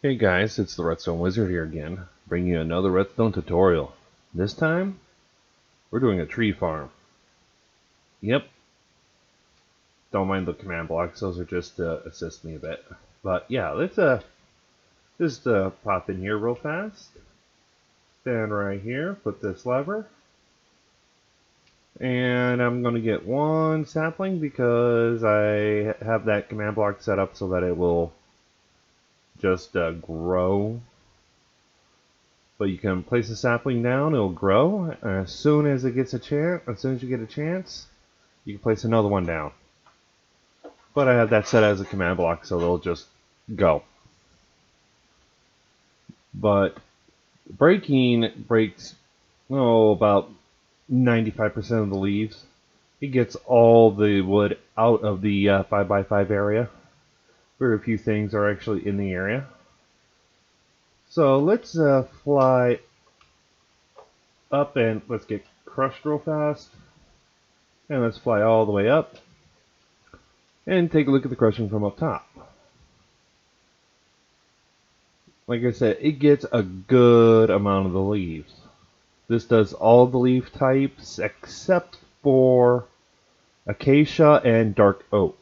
Hey guys, it's the Redstone Wizard here again, bringing you another redstone tutorial. This time, we're doing a tree farm. Yep, don't mind the command blocks, those are just to assist me a bit. But yeah, let's just pop in here real fast. Stand right here, put this lever. And I'm going to get one sapling because I have that command block set up so that it will just grow. But you can place a sapling down, it'll grow. As soon as it gets a chance, as soon as you get a chance, you can place another one down. But I have that set as a command block, so they'll just go. But breaking breaks, about 95% of the leaves. It gets all the wood out of the 5x5 area. Very few things are actually in the area. So let's fly up and let's get crushed real fast. And let's fly all the way up and take a look at the crushing from up top. Like I said, it gets a good amount of the leaves. This does all the leaf types except for acacia and dark oak.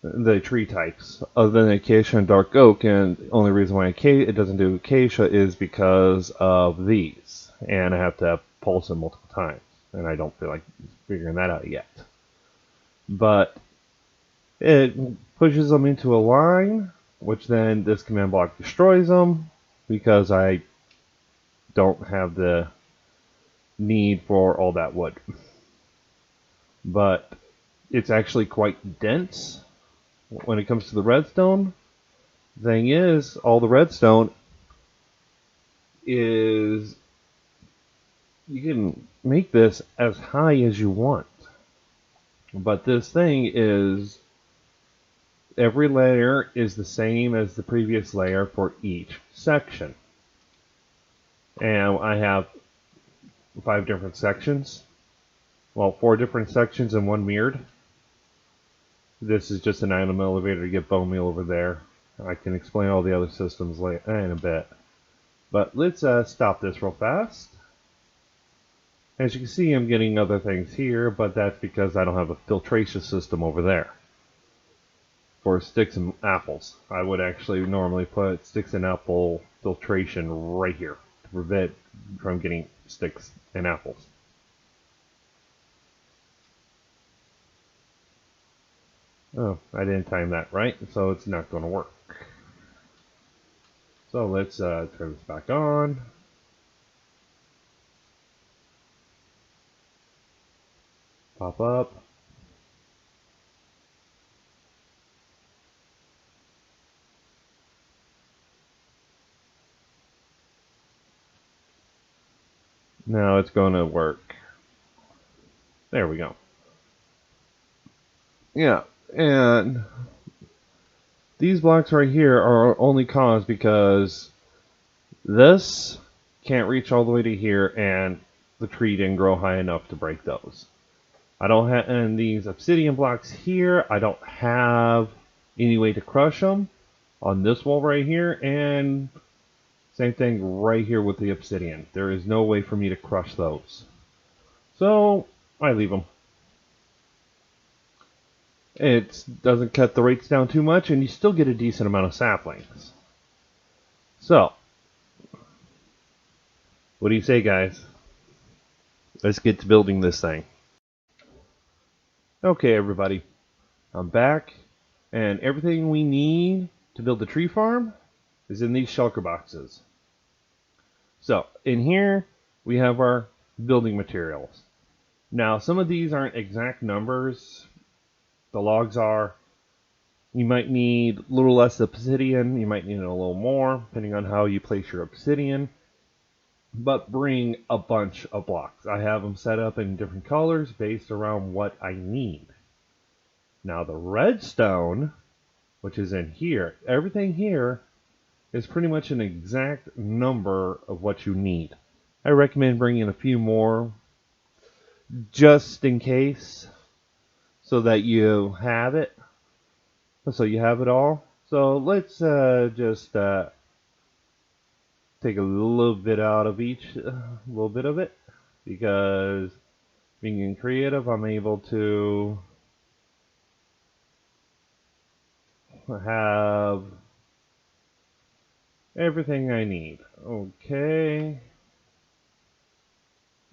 The tree types, other than acacia and dark oak, and the only reason why it doesn't do acacia is because of these. And I have to pulse them multiple times, and I don't feel like figuring that out yet. But it pushes them into a line, which then this command block destroys them because I don't have the need for all that wood. But it's actually quite dense when it comes to the redstone. Thing is, all the redstone is, you can make this as high as you want. But this thing is, every layer is the same as the previous layer for each section. And I have 5 different sections. Well, 4 different sections and 1 mirrored. This is just an item elevator to get bone meal over there. I can explain all the other systems later in a bit. But let's stop this real fast. As you can see, I'm getting other things here, but that's because I don't have a filtration system over there for sticks and apples. I would actually normally put sticks and apple filtration right here to prevent from getting sticks and apples. Oh, I didn't time that right, so it's not going to work. So let's turn this back on. Pop up. Now it's going to work. There we go. Yeah, and these blocks right here are only caused because this can't reach all the way to here and the tree didn't grow high enough to break those. I don't have, and these obsidian blocks here, I don't have any way to crush them on this wall right here, and same thing right here with the obsidian. There is no way for me to crush those. So I leave them. It doesn't cut the rates down too much, and you still get a decent amount of saplings. So, what do you say, guys? Let's get to building this thing. Okay, everybody. I'm back, and everything we need to build the tree farm is in these shulker boxes. So, in here, we have our building materials. Now, some of these aren't exact numbers. The logs are. You might need a little less obsidian, you might need a little more, depending on how you place your obsidian. But bring a bunch of blocks. I have them set up in different colors based around what I need. Now the redstone, which is in here, everything here is pretty much an exact number of what you need. I recommend bringing a few more just in case, so that you have it. So you have it all. So let's just take a little bit out of each, little bit of it, because being creative, I'm able to have everything I need. Okay.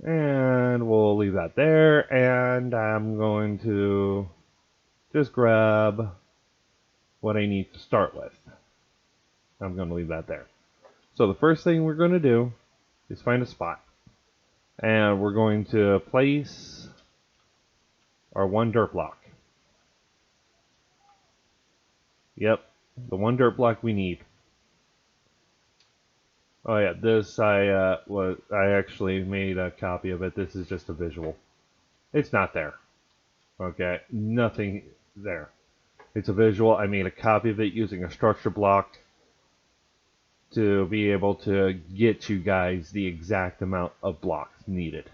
And we'll leave that there, and I'm going to just grab what I need to start with. I'm going to leave that there. So the first thing we're going to do is find a spot. And we're going to place our one dirt block. Yep, the one dirt block we need. Oh yeah, this I actually made a copy of it. This is just a visual. It's not there. Okay, nothing there. It's a visual. I made a copy of it using a structure block to be able to get you guys the exact amount of blocks needed.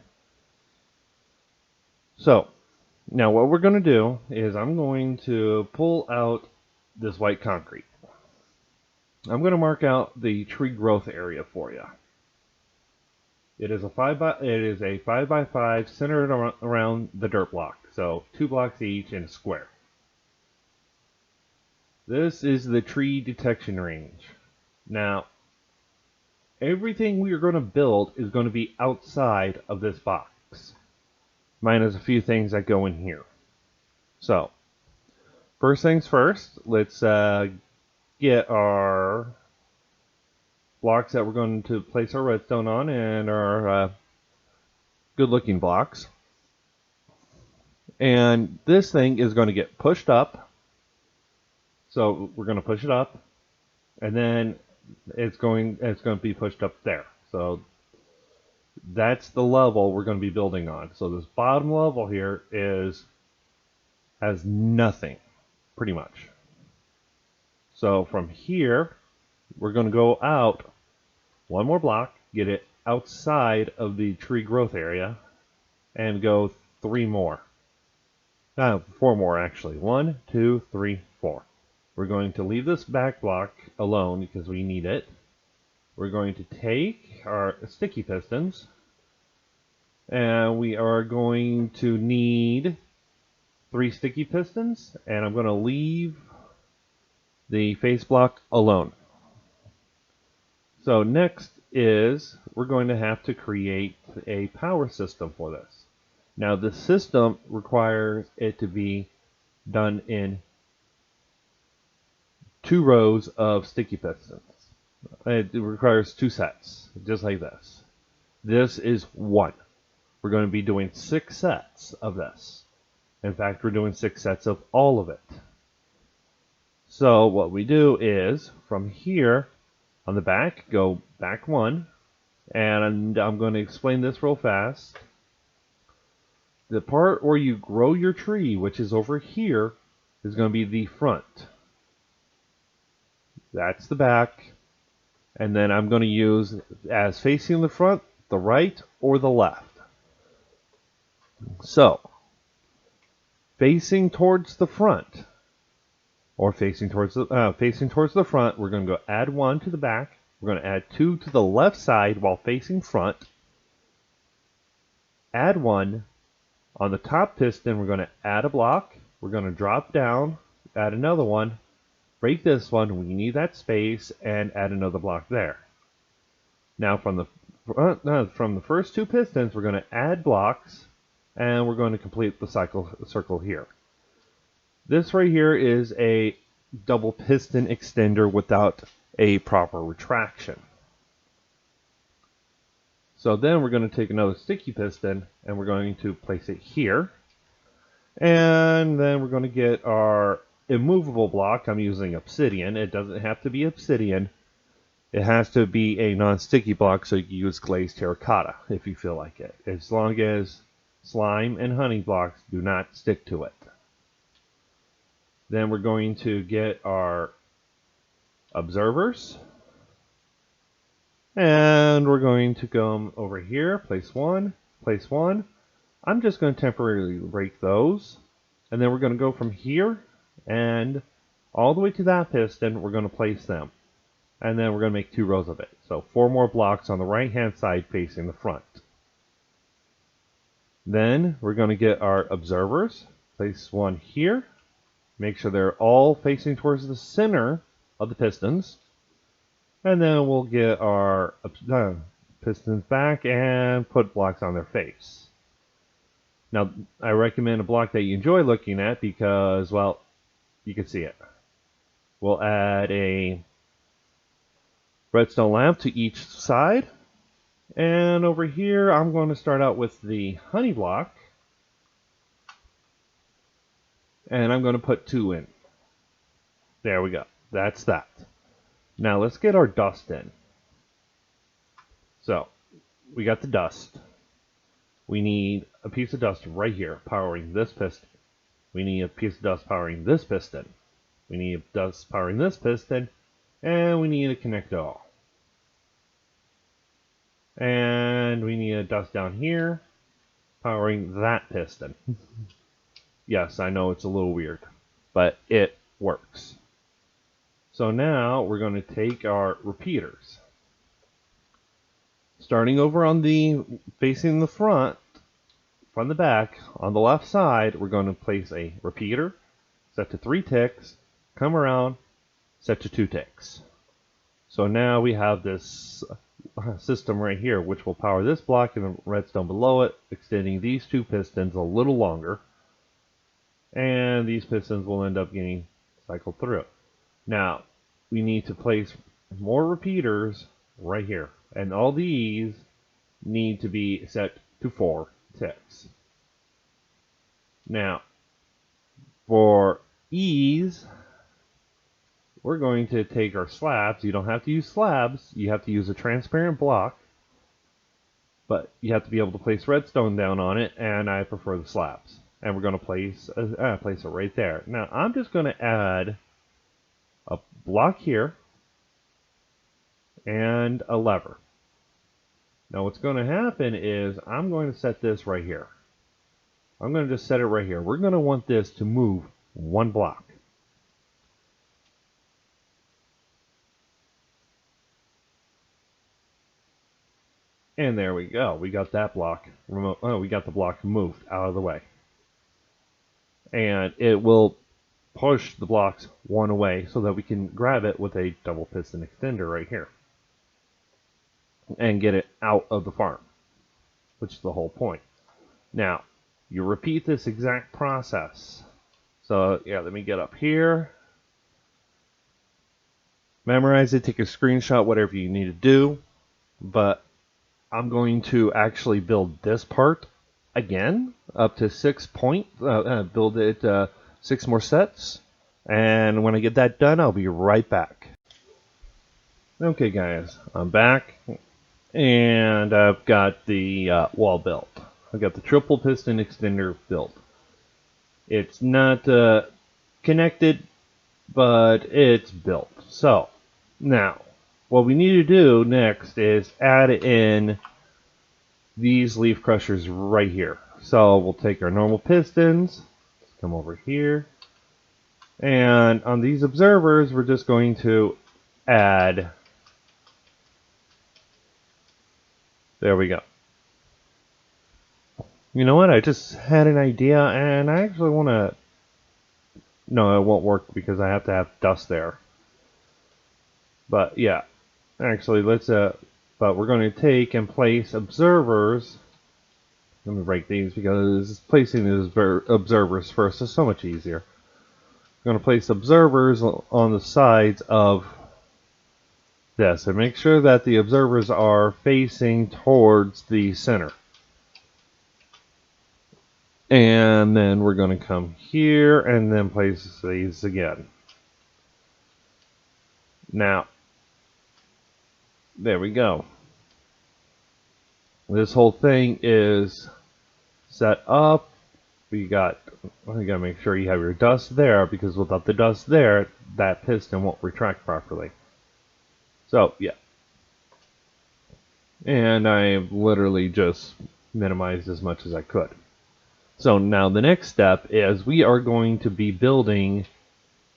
So, now what we're going to do is I'm going to pull out this white concrete. I'm going to mark out the tree growth area for you. It is a 5x5 centered around the dirt block. So 2 blocks each in a square. This is the tree detection range. Now, everything we are going to build is going to be outside of this box. Minus a few things that go in here. So, first things first, let's get our blocks that we're going to place our redstone on and our good looking blocks. And this thing is going to get pushed up. So we're going to push it up, and then it's going to be pushed up there. So that's the level we're going to be building on. So this bottom level here has nothing, pretty much. So from here, we're going to go out one more block, get it outside of the tree growth area, and go 3 more. 4 more actually. 1, 2, 3, 4. We're going to leave this back block alone because we need it. We're going to take our sticky pistons, and we are going to need 3 sticky pistons, and I'm going to leave the face block alone. So next is we're going to have to create a power system for this. Now the system requires it to be done in 2 rows of sticky pistons. It requires 2 sets, just like this. This is 1. We're going to be doing 6 sets of this. In fact, we're doing 6 sets of all of it. So what we do is, from here on the back, go back 1. And I'm going to explain this real fast. The part where you grow your tree, which is over here, is going to be the front. That's the back. And then I'm going to use as facing the front, the right, or the left. So, facing towards the front, or facing towards the front, we're going to go add 1 to the back. We're going to add 2 to the left side while facing front. Add 1. On the top piston, we're going to add a block. We're going to drop down, add another one, break this one. We need that space, and add another block there. Now from the first 2 pistons, we're going to add blocks, and we're going to complete the circle here. This right here is a double piston extender without a proper retraction. So then we're going to take another sticky piston and we're going to place it here. And then we're going to get our immovable block. I'm using obsidian. It doesn't have to be obsidian. It has to be a non-sticky block, so you can use glazed terracotta if you feel like it. As long as slime and honey blocks do not stick to it. Then we're going to get our observers. And we're going to go over here, place 1, place 1. I'm just going to temporarily break those. And then we're going to go from here and all the way to that piston. We're going to place them. And then we're going to make 2 rows of it. So 4 more blocks on the right hand side facing the front. Then we're going to get our observers. Place one here. Make sure they're all facing towards the center of the pistons. And then we'll get our pistons back and put blocks on their face. Now, I recommend a block that you enjoy looking at because, well, you can see it. We'll add a redstone lamp to each side. And over here, I'm going to start out with the honey block. And I'm going to put 2 in. There we go. That's that. Now let's get our dust in. So, we got the dust. We need a piece of dust right here powering this piston. We need a piece of dust powering this piston. We need dust powering this piston. And we need to connect it all. And we need a dust down here powering that piston. Yes, I know it's a little weird, but it works. So now we're going to take our repeaters. Starting over on the facing the front, from the back, on the left side, we're going to place a repeater, set to 3 ticks, come around, set to 2 ticks. So now we have this system right here, which will power this block and the redstone below it, extending these 2 pistons a little longer. And these pistons will end up getting cycled through. Now, we need to place more repeaters right here. And all these need to be set to 4 ticks. Now, for ease, we're going to take our slabs. You don't have to use slabs. You have to use a transparent block. But you have to be able to place redstone down on it, and I prefer the slabs. And we're going to place it right there. Now, I'm just going to add a block here and a lever. Now, what's going to happen is I'm going to set this right here. I'm going to just set it right here. We're going to want this to move 1 block. And there we go. We got that block. We got the block moved out of the way. And it will push the blocks 1 away so that we can grab it with a double piston extender right here. And get it out of the farm, which is the whole point. Now, you repeat this exact process. So, yeah, let me get up here. Memorize it, take a screenshot, whatever you need to do. But I'm going to actually build this part again, up to 6 points. Build it 6 more sets. And when I get that done, I'll be right back. Okay, guys, I'm back. And I've got the wall built. I've got the triple piston extender built. It's not connected, but it's built. So, now, what we need to do next is add in these leaf crushers right here. So, we'll take our normal pistons, come over here, and on these observers, we're just going to add. There we go. You know what? I just had an idea, and I actually want to. No, it won't work because I have to have dust there. But yeah, actually, let's. But we're going to take and place observers. Let me break these because placing these observers first is so much easier. I'm going to place observers on the sides of this, and make sure that the observers are facing towards the center. And then we're going to come here and then place these again. Now, there we go. This whole thing is set up. You gotta make sure you have your dust there, because without the dust there, that piston won't retract properly. So, yeah. And I literally just minimized as much as I could. So now the next step is we are going to be building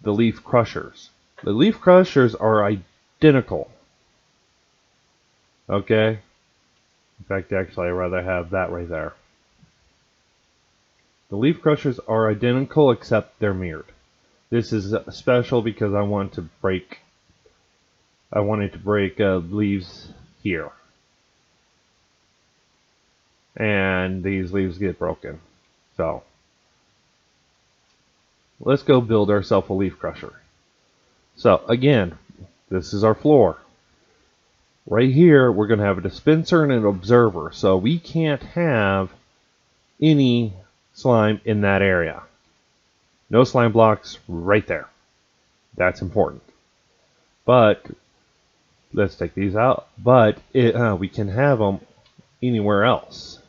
the leaf crushers. The leaf crushers are identical. Okay? In fact, actually, I'd rather have that right there. The leaf crushers are identical except they're mirrored. This is special because I wanted to break leaves here. And these leaves get broken. So, let's go build ourselves a leaf crusher. So, again, this is our floor. Right here, we're going to have a dispenser and an observer. So, we can't have any slime in that area. No slime blocks right there. That's important. But, let's take these out. But, we can have them anywhere else.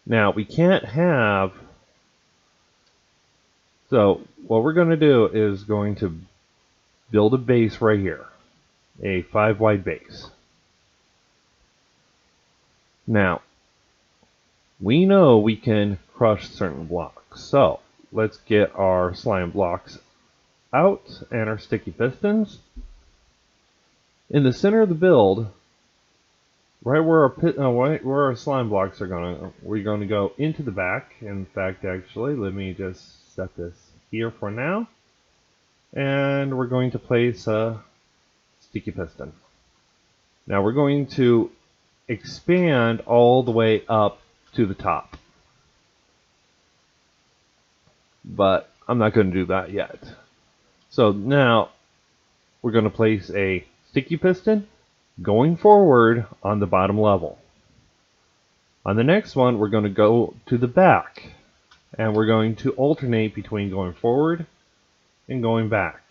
Now, we can't have... So, what we're going to do is going to build a base right here. A 5 wide base. Now, we know we can crush certain blocks. So, let's get our slime blocks out and our sticky pistons. In the center of the build, right where our slime blocks are we're going to go into the back. In fact, actually, let me just set this here for now. And we're going to place a sticky piston. Now we're going to expand all the way up to the top. But I'm not going to do that yet. So now we're going to place a sticky piston going forward on the bottom level. On the next one, we're going to go to the back. And we're going to alternate between going forward and going back.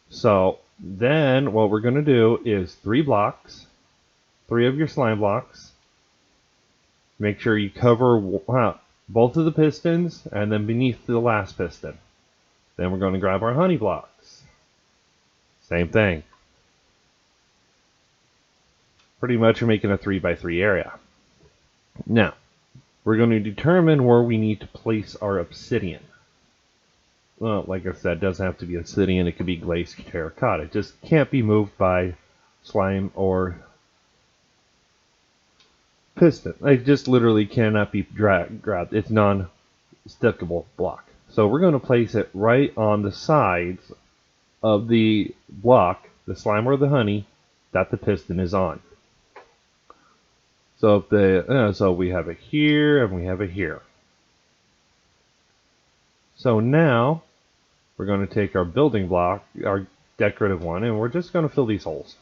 So then what we're going to do is 3 blocks, 3 of your slime blocks. Make sure you cover both of the pistons and then beneath the last piston. Then we're going to grab our honey blocks. Same thing. Pretty much you're making a 3 by 3 area. Now, we're going to determine where we need to place our obsidian. Well, like I said, it doesn't have to be obsidian. It could be glazed terracotta. It just can't be moved by slime or piston. It just literally cannot be grabbed. It's non-stickable block. So we're going to place it right on the sides of the block, the slime or the honey, that the piston is on. So so we have it here and we have it here. So now we're going to take our building block, our decorative one, and we're just going to fill these holes.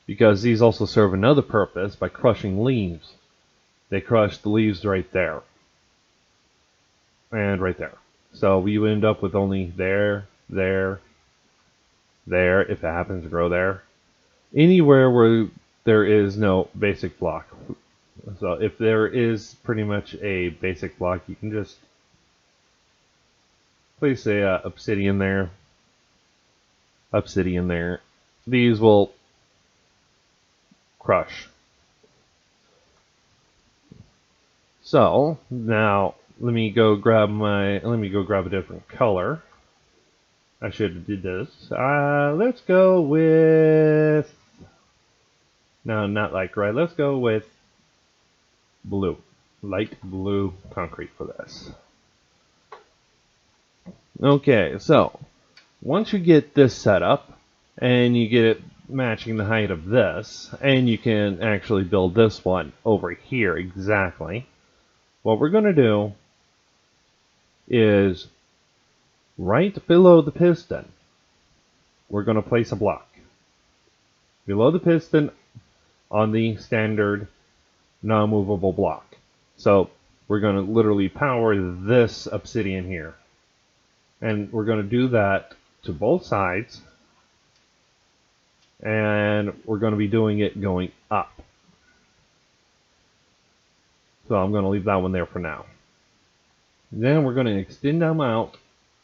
Because these also serve another purpose by crushing leaves. They crush the leaves right there. And right there. So we end up with only there, if it happens to grow there. Anywhere where there is no basic block. So if there is pretty much a basic block, you can just place a obsidian there. Obsidian there. These will crush. So now let me go grab a different color. I should have did this. Let's go with not like red. Let's go with blue. Light blue concrete for this. Okay, so once you get this set up and you get it matching the height of this, and you can actually build this one over here exactly, what we're going to do is right below the piston, we're going to place a block. Below the piston on the standard non-movable block. So we're going to literally power this obsidian here. And we're going to do that to both sides. And we're going to be doing it going up. So I'm going to leave that one there for now. Then we're going to extend them out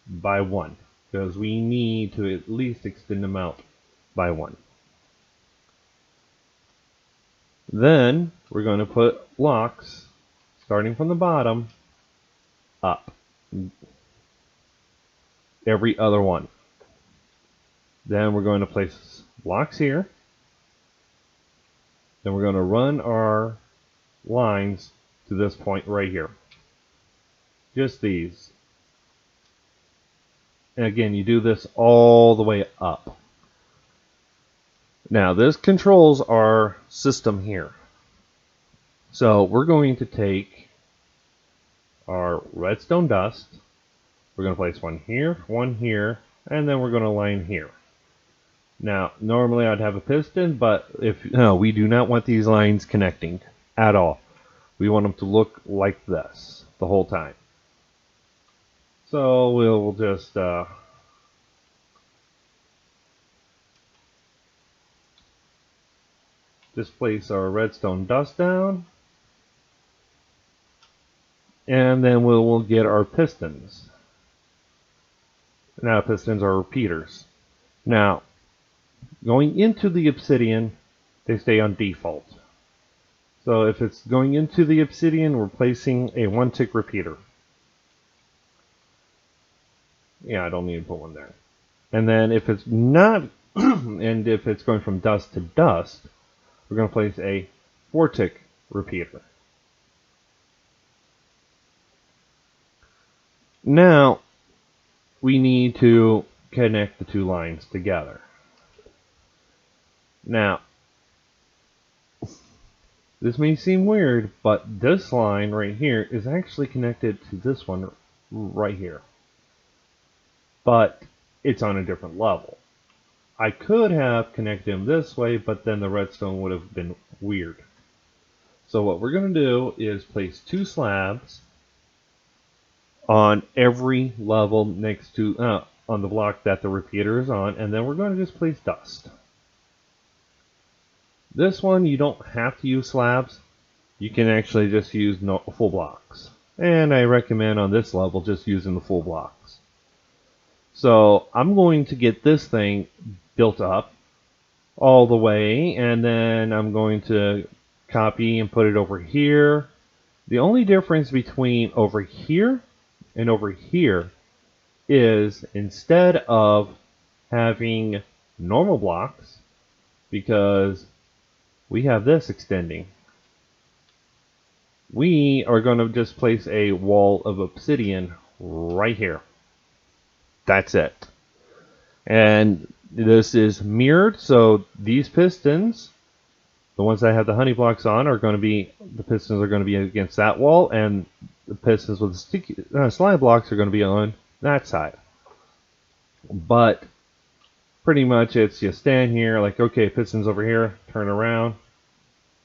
by 1. Because we need to at least extend them out by 1. Then we're going to put blocks starting from the bottom up. every other one. Then we're going to place blocks here. Then we're going to run our lines to this point right here. Just these. And again, you do this all the way up. Now, this controls our system here. So we're going to take our redstone dust. We're going to place one here, and then we're going to line here. Now, normally I'd have a piston, but we do not want these lines connecting at all. We want them to look like this the whole time. So we'll just place our redstone dust down, and then we'll get our pistons. Now, pistons are repeaters. Now, going into the obsidian, they stay on default. So if it's going into the obsidian, we're placing a 1-tick repeater. Yeah, I don't need to put one there. And then if it's not, and if it's going from dust to dust, we're going to place a 4-tick repeater. Now, we need to connect the two lines together. Now, this may seem weird, but this line right here is actually connected to this one right here. But it's on a different level. I could have connected them this way, but then the redstone would have been weird. So what we're going to do is place 2 slabs on every level next to on the block that the repeater is on, and then we're going to just place dust. This one, you don't have to use slabs. You can actually just use full blocks. And I recommend on this level just using the full blocks. So I'm going to get this thing built up all the way, and then I'm going to copy and put it over here. The only difference between over here and over here is instead of having normal blocks, because we have this extending, we are going to just place a wall of obsidian right here. That's it. And this is mirrored, so these pistons, the ones that have the honey blocks on, are going to be, the pistons are going to be against that wall, and the pistons with the sticky slime blocks are going to be on that side. But pretty much it's you stand here, like, okay, pistons over here, turn around,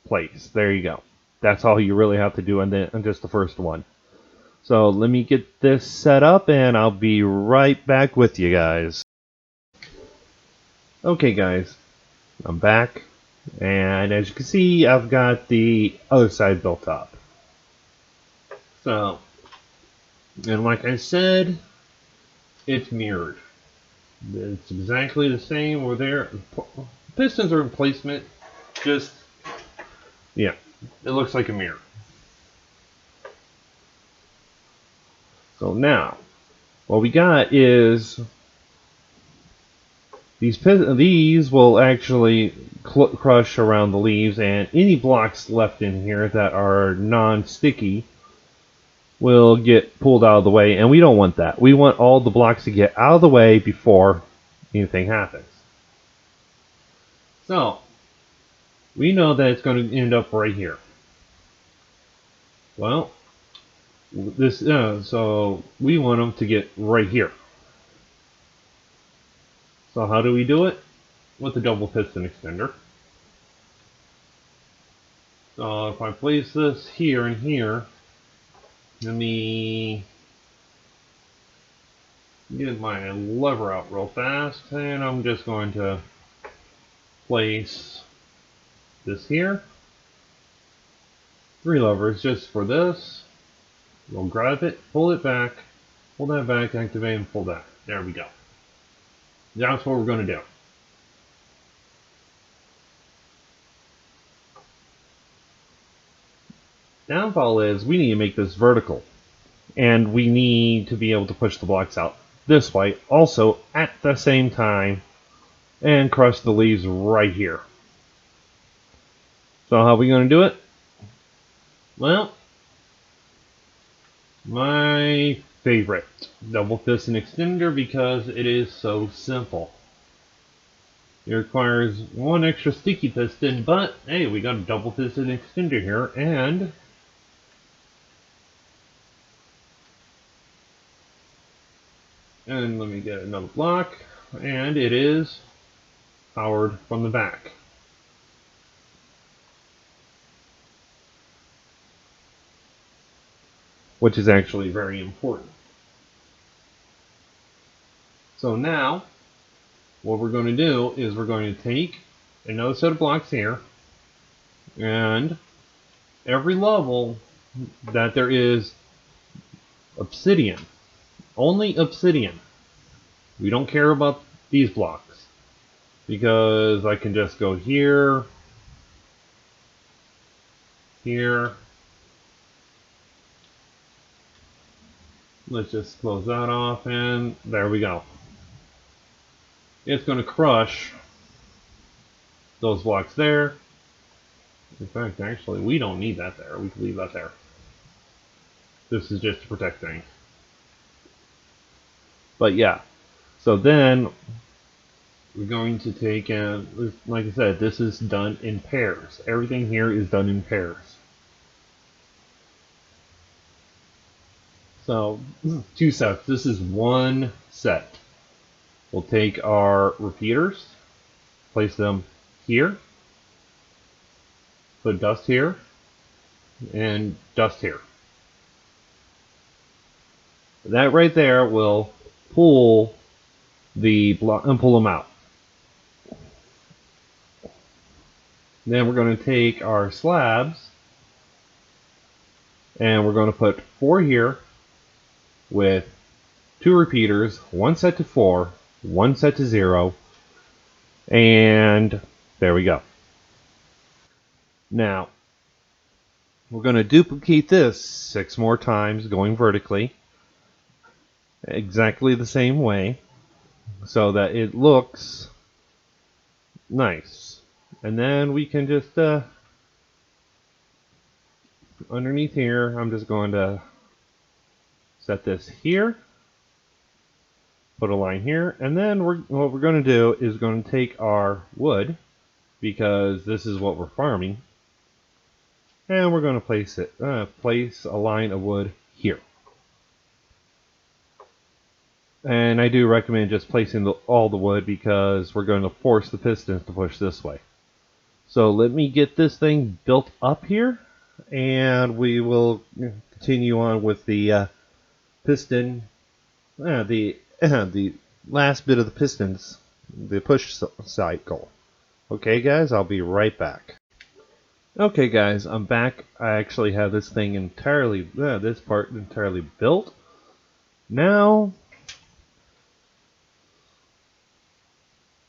place. There you go. That's all you really have to do on just the first one. So let me get this set up, and I'll be right back with you guys. Okay, guys, I'm back, and as you can see, I've got the other side built up. So, and like I said, it's mirrored. It's exactly the same over there. Pistons are in placement, just, yeah, it looks like a mirror. So now, what we got is these will actually crush around the leaves, and any blocks left in here that are non-sticky will get pulled out of the way, and we don't want that. We want all the blocks to get out of the way before anything happens. So, we know that it's going to end up right here. Well, so we want them to get right here. So how do we do it? With the double piston extender. So if I place this here and here, let me get my lever out real fast, and I'm just going to place this here. 3 levers just for this. We'll grab it, pull it back, pull that back, activate, and pull that. There we go. That's what we're going to do. Downfall is we need to make this vertical, and we need to be able to push the blocks out this way also at the same time and crush the leaves right here. So how are we going to do it? Well, my favorite, double piston extender, because it is so simple. It requires one extra sticky piston, but hey, we got a double piston extender here, and let me get another block, and it is powered from the back. Which is actually very important. So now, what we're going to do is we're going to take another set of blocks here, and every level that there is obsidian, only obsidian. We don't care about these blocks, because I can just go here, here. Let's just close that off, and there we go. It's going to crush those blocks there. In fact, actually, we don't need that there. We can leave that there. This is just to protect things. But yeah, so then we're going to take, like I said, this is done in pairs. Everything here is done in pairs. So, two sets. This is one set. We'll take our repeaters, place them here, put dust here, and dust here. That right there will pull the block and pull them out. Then we're going to take our slabs and we're going to put 4 here with 2 repeaters, 1 set to 4, 1 set to 0, and there we go. Now, we're going to duplicate this 6 more times going vertically, exactly the same way, so that it looks nice. And then we can just, underneath here, I'm just going to set this here, put a line here, and then what we're going to do is going to take our wood, because this is what we're farming, and we're going to place a line of wood here. And I do recommend just placing all the wood, because we're going to force the pistons to push this way. So let me get this thing built up here, and we will continue on with the piston, the last bit of the pistons, the push cycle. Okay guys, I'll be right back. Okay guys, I'm back. I actually have this thing entirely, this part entirely built. Now,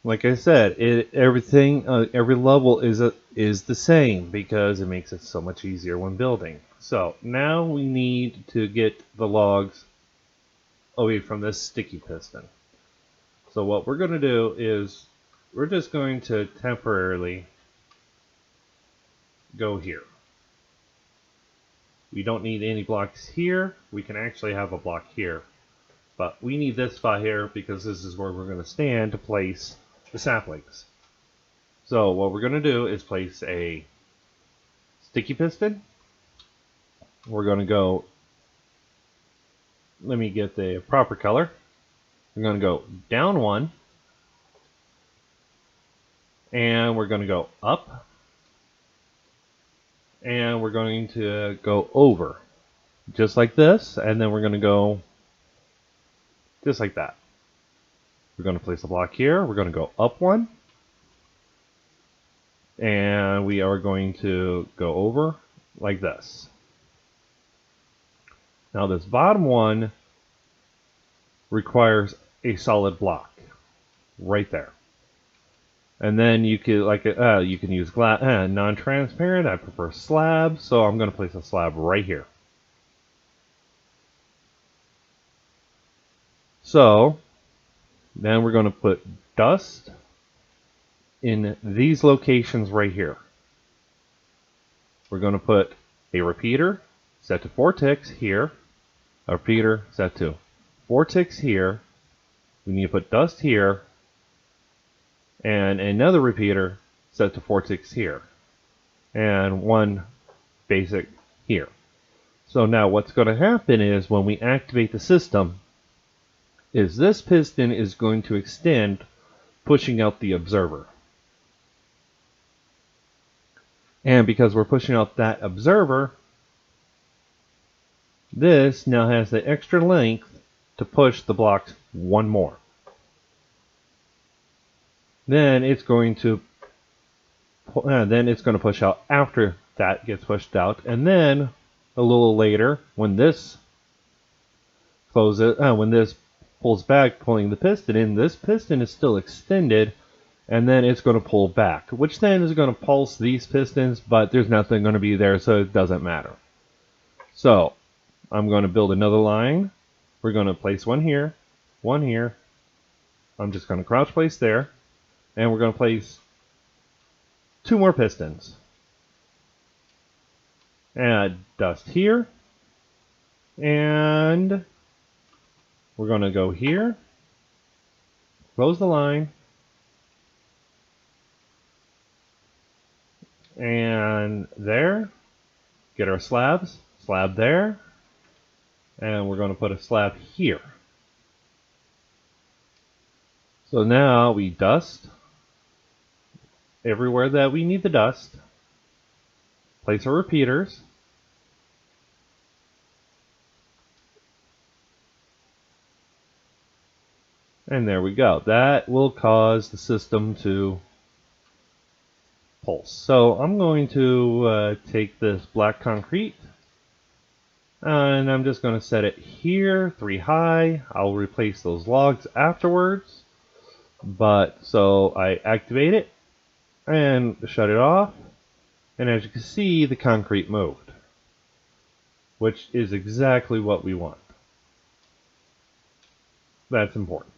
like I said, everything, every level is the same, because it makes it so much easier when building. So now we need to get the logs away from this sticky piston. So what we're going to do is we're just going to temporarily go here. We don't need any blocks here. We can actually have a block here, but we need this spot here, because this is where we're going to stand to place the saplings. So what we're going to do is place a sticky piston. We're going to go, let me get the proper color. We're going to go down 1, and we're going to go up, and we're going to go over, just like this, and then we're going to go just like that. We're going to place a block here, we're going to go up 1, and we are going to go over like this. Now this bottom one requires a solid block right there. And then you can you can use glass, non-transparent. I prefer slab, so I'm going to place a slab right here. So then we're going to put dust in these locations right here. We're going to put a repeater set to 4 ticks here, a repeater set to 4 ticks here. We need to put dust here, and another repeater set to 4 ticks here, and one basic here. So now what's going to happen is when we activate the system, is this piston is going to extend, pushing out the observer. And because we're pushing out that observer, this now has the extra length to push the blocks one more. Then it's going to push out after that gets pushed out, and then a little later, when this pulls back, pulling the piston in, this piston is still extended, and then it's going to pull back, which then is going to pulse these pistons, but there's nothing going to be there, so it doesn't matter. So I'm going to build another line. We're going to place one here, one here. I'm just going to crouch place there, and we're going to place 2 more pistons. Add dust here, and we're going to go here, close the line, and there, get our slabs, slab there, and we're going to put a slab here. So now we dust everywhere that we need the dust, place our repeaters, and there we go. That will cause the system to pulse. So I'm going to take this black concrete, and I'm just going to set it here, 3 high. I'll replace those logs afterwards. But so I activate it and shut it off, and as you can see, the concrete moved, which is exactly what we want. That's important.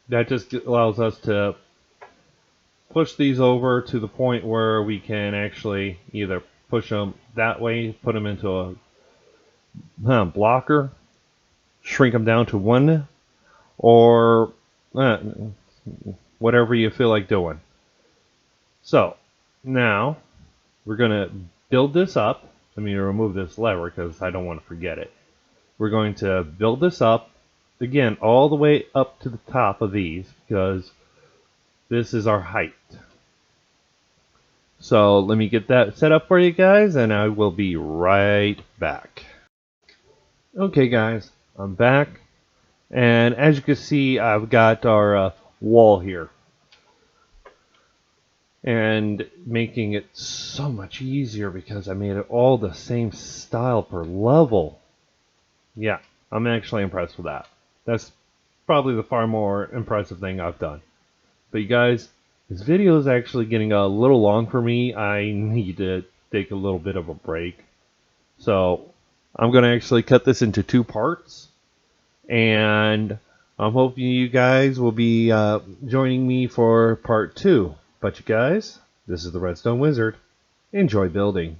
That just allows us to push these over to the point where we can actually either push them that way, put them into a blocker, shrink them down to 1, or whatever you feel like doing. So now we're going to build this up. Let me remove this lever because I don't want to forget it. We're going to build this up again all the way up to the top of these because this is our height. So let me get that set up for you guys, and I will be right back. Okay guys, I'm back, and as you can see, I've got our wall here, and making it so much easier because I made it all the same style per level. Yeah, I'm actually impressed with that. That's probably the far more impressive thing I've done. But you guys, this video is actually getting a little long for me. I need to take a little bit of a break. So I'm going to actually cut this into 2 parts. And I'm hoping you guys will be joining me for part 2. But you guys, this is the Redstone Wizard. Enjoy building.